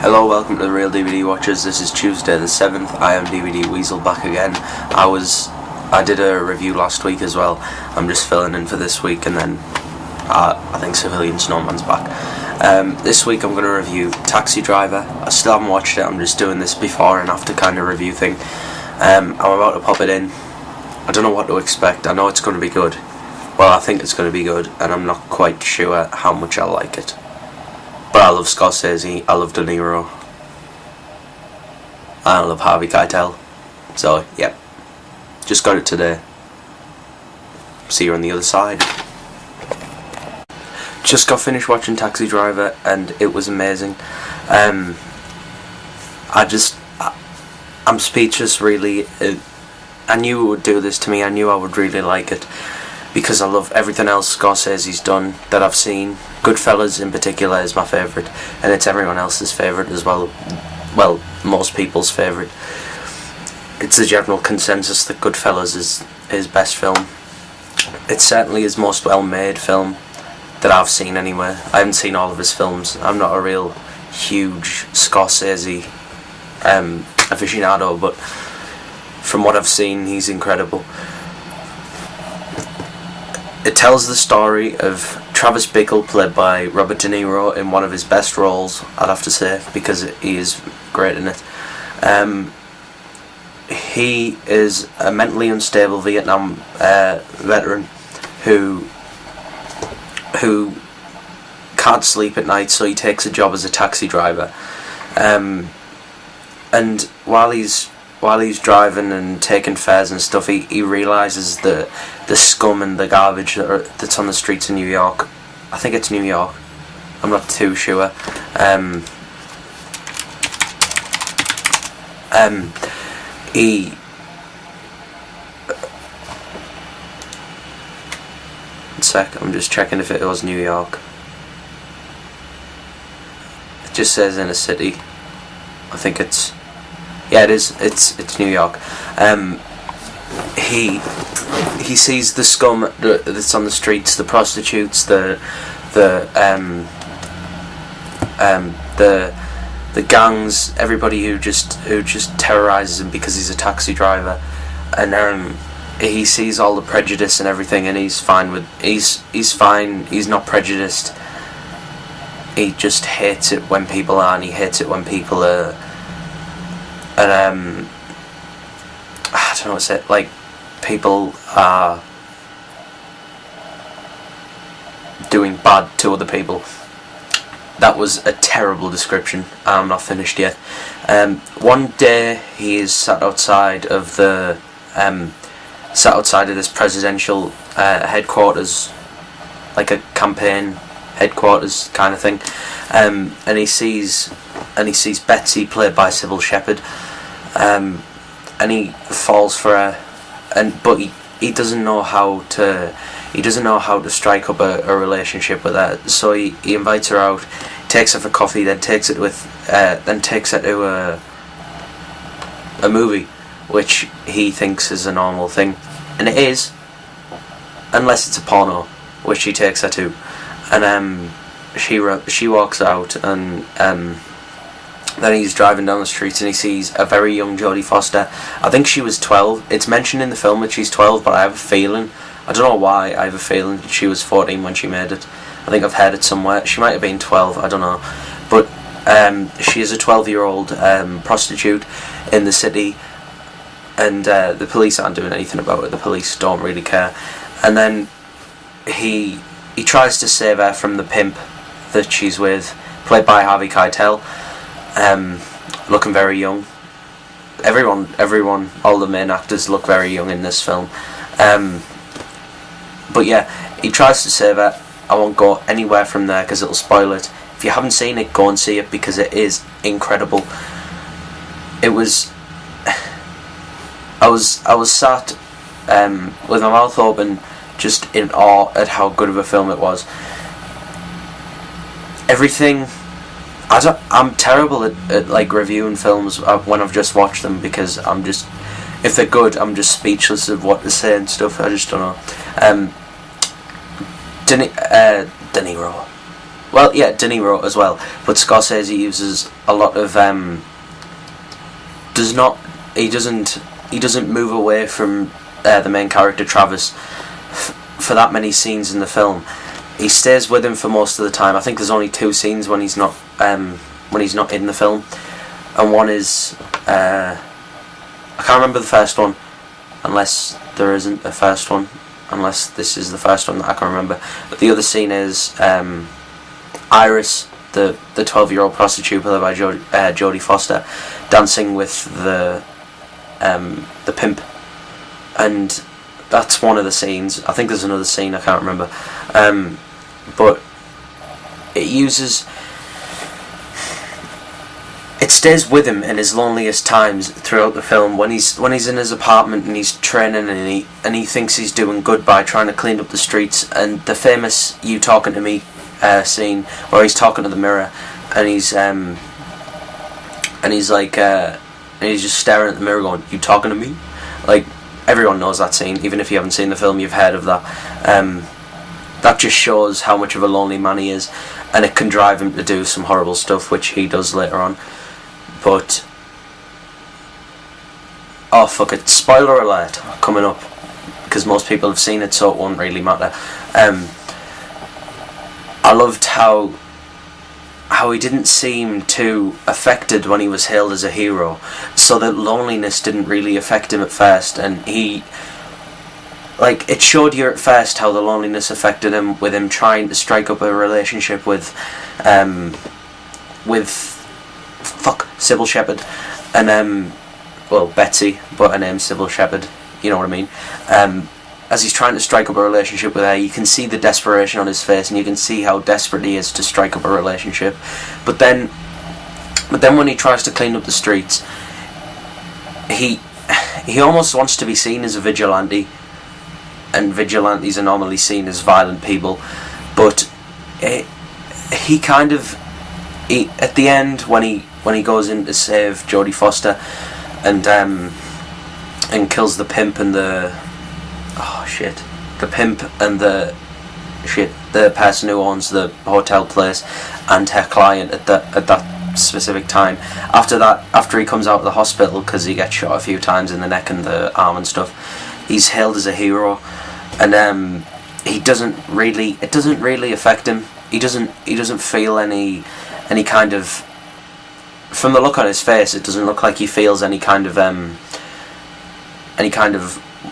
Hello, welcome to the Real DVD Watchers. This is Tuesday the 7th. I am DVDweasel back again. I did a review last week as well. I'm just filling in for this week, and then I think Civilian Snowman's back. This week I'm going to review Taxi Driver. I still haven't watched it. I'm just doing this before and after kind of review thing. I'm about to pop it in. I don't know what to expect. I know it's going to be good. Well, I think it's going to be good, and I'm not quite sure how much I like it. But I love Scorsese, I love De Niro, I love Harvey Keitel. So, yep. Just got it today. See you on the other side. Just got finished watching Taxi Driver, and it was amazing. I'm speechless, really. I knew it would do this to me. I knew I would really like it, because I love everything else Scorsese's done that I've seen. Goodfellas in particular is my favourite, and it's everyone else's favourite as well. Well, most people's favourite. It's the general consensus that Goodfellas is his best film. It's certainly his most well-made film that I've seen anyway. I haven't seen all of his films. I'm not a real huge Scorsese aficionado, but from what I've seen, he's incredible. It tells the story of Travis Bickle, played by Robert De Niro, in one of his best roles, I'd have to say, because he is great in it. He is a mentally unstable Vietnam veteran who can't sleep at night, so he takes a job as a taxi driver. And while he's driving and taking fares and stuff, he realises the scum and the garbage that's on the streets in New York. I think it's New York. I'm not too sure. One sec, I'm just checking if it was New York. It just says in a city. I think it's... Yeah, it is. It's New York. He sees the scum that's on the streets, the prostitutes, the gangs, everybody who just terrorizes him because he's a taxi driver, and he sees all the prejudice and everything, and he's fine with he's fine. He's not prejudiced. He just hates it when people are, and he hates it when people are. And I don't know what to say, like, people are doing bad to other people. That was a terrible description. I'm not finished yet. One day he is sat outside of this presidential headquarters, like a campaign headquarters kind of thing, and he sees Betsy, played by Sybil Shepherd. And he falls for her, but he doesn't know how to strike up a relationship with her. So he invites her out, takes her for coffee, then takes her to a movie, which he thinks is a normal thing, and it is, unless it's a porno, which he takes her to, and she walks out, and then he's driving down the street and he sees a very young Jodie Foster. I think she was 12. It's mentioned in the film that she's 12, but I have a feeling, I don't know why, I have a feeling that she was 14 when she made it. I think I've heard it somewhere. She might have been 12, I don't know. But she is a 12-year-old prostitute in the city, and the police aren't doing anything about it. The police don't really care. And then he tries to save her from the pimp that she's with, played by Harvey Keitel. Looking very young. Everyone, all the main actors look very young in this film. But yeah, he tries to save it. I won't go anywhere from there because it'll spoil it. If you haven't seen it, go and see it, because it is incredible. It was... I was sat with my mouth open, just in awe at how good of a film it was. Everything... I'm terrible at like reviewing films when I've just watched them, because if they're good, I'm just speechless of what to say and stuff. I just don't know. De Niro. Well, yeah, De Niro as well, but Scorsese uses a lot of he doesn't move away from the main character Travis for that many scenes in the film. He stays with him for most of the time. I think there's only 2 scenes when he's not in the film, and one is I can't remember the first one, unless there isn't a first one, unless this is the first one that I can remember. But the other scene is Iris, the 12-year-old prostitute played by Jodie Foster, dancing with the pimp, and that's one of the scenes. I think there's another scene, I can't remember, but it stays with him in his loneliest times throughout the film. When he's in his apartment and he's training, and he thinks he's doing good by trying to clean up the streets, and the famous "You Talking to Me" scene where he's talking to the mirror, and he's like and he's just staring at the mirror going, "You talking to me?" Like, everyone knows that scene. Even if you haven't seen the film, you've heard of that. That just shows how much of a lonely man he is, and it can drive him to do some horrible stuff, which he does later on. But oh fuck it, spoiler alert coming up, because most people have seen it, so it won't really matter. I loved how he didn't seem too affected when he was hailed as a hero, so that loneliness didn't really affect him at first, and it showed you at first how the loneliness affected him, with him trying to strike up a relationship with Sybil Shepherd, and Betsy, but her name's Sybil Shepherd, you know what I mean. As he's trying to strike up a relationship with her, you can see the desperation on his face, and you can see how desperate he is to strike up a relationship. But then when he tries to clean up the streets, he almost wants to be seen as a vigilante, and vigilantes are normally seen as violent people. But at the end, when he goes in to save Jodie Foster, and kills the pimp and the person who owns the hotel place and her client at that specific time. After he comes out of the hospital, because he gets shot a few times in the neck and the arm and stuff, he's hailed as a hero, and it doesn't really affect him. He doesn't feel any kind of, from the look on his face, it doesn't look like he feels any kind of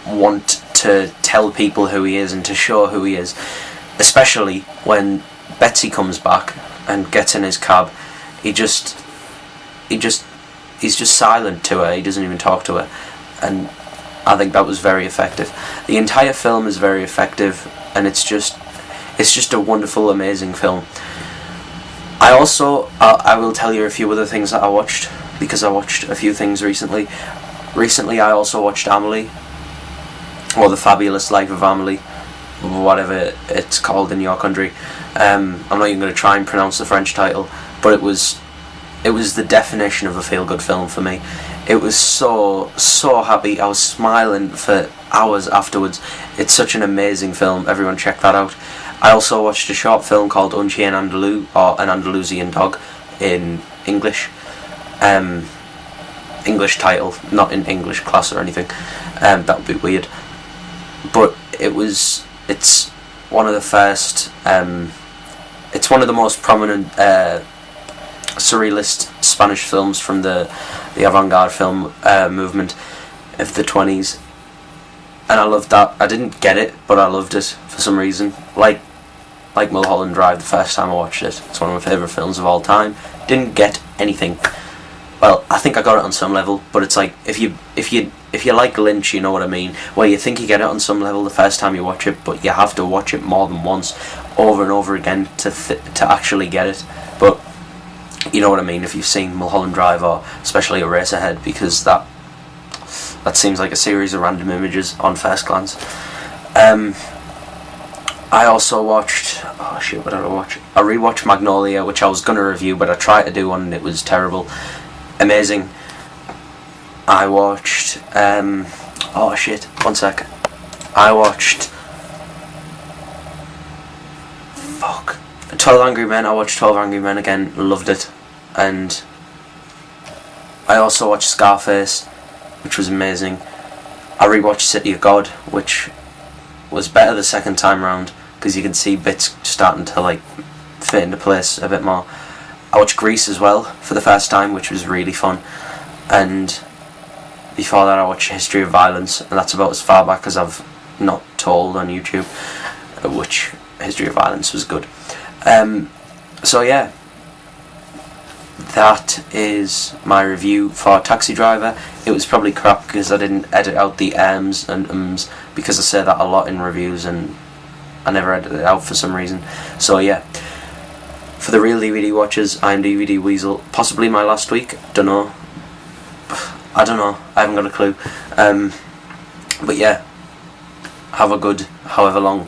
want to tell people who he is and to show who he is, especially when Betsy comes back and gets in his cab. He's just silent to her. He doesn't even talk to her, and I think that was very effective. The entire film is very effective, and it's just a wonderful, amazing film. I will tell you a few other things that I watched, because I watched a few things recently. Recently, I also watched Amelie, or The Fabulous Life of Amelie, whatever it's called in your country. I'm not even going to try and pronounce the French title, but it was the definition of a feel-good film for me. It was so happy. I was smiling for hours afterwards. It's such an amazing film. Everyone check that out. I also watched a short film called Un Chien Andalou, or An Andalusian Dog in English. English title, not in English class or anything. That would be weird. But it's one of the first. It's one of the most prominent surrealist Spanish films from the avant-garde film movement of the 20s, and I loved that. I didn't get it, but I loved it for some reason. Like Mulholland Drive, the first time I watched it. It's one of my favourite films of all time. Didn't get anything. Well, I think I got it on some level, but it's like, if you like Lynch, you know what I mean, where you think you get it on some level the first time you watch it, but you have to watch it more than once, over and over again, to actually get it. But you know what I mean, if you've seen Mulholland Drive, or especially Eraserhead, because that seems like a series of random images on first glance. I also watched, what did I watch? I rewatched Magnolia, which I was going to review, but I tried to do one and it was terrible. Amazing. I watched, one sec. I watched, 12 Angry Men, I watched 12 Angry Men again, loved it. And I also watched Scarface, which was amazing. I rewatched City of God, which was better the second time round, because you can see bits starting to like fit into place a bit more. I watched Grease as well for the first time, which was really fun. And before that I watched History of Violence, and that's about as far back as I've not told on YouTube, which History of Violence was good. So yeah, that is my review for Taxi Driver. It was probably crap because I didn't edit out the ums and ums, because I say that a lot in reviews and I never edit it out for some reason. So yeah, for the real DVD watchers, I'm DVDweasel. Possibly my last week, dunno. I don't know, I haven't got a clue. But yeah, have a good, however long,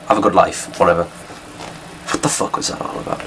have a good life, whatever. What the fuck was that all about?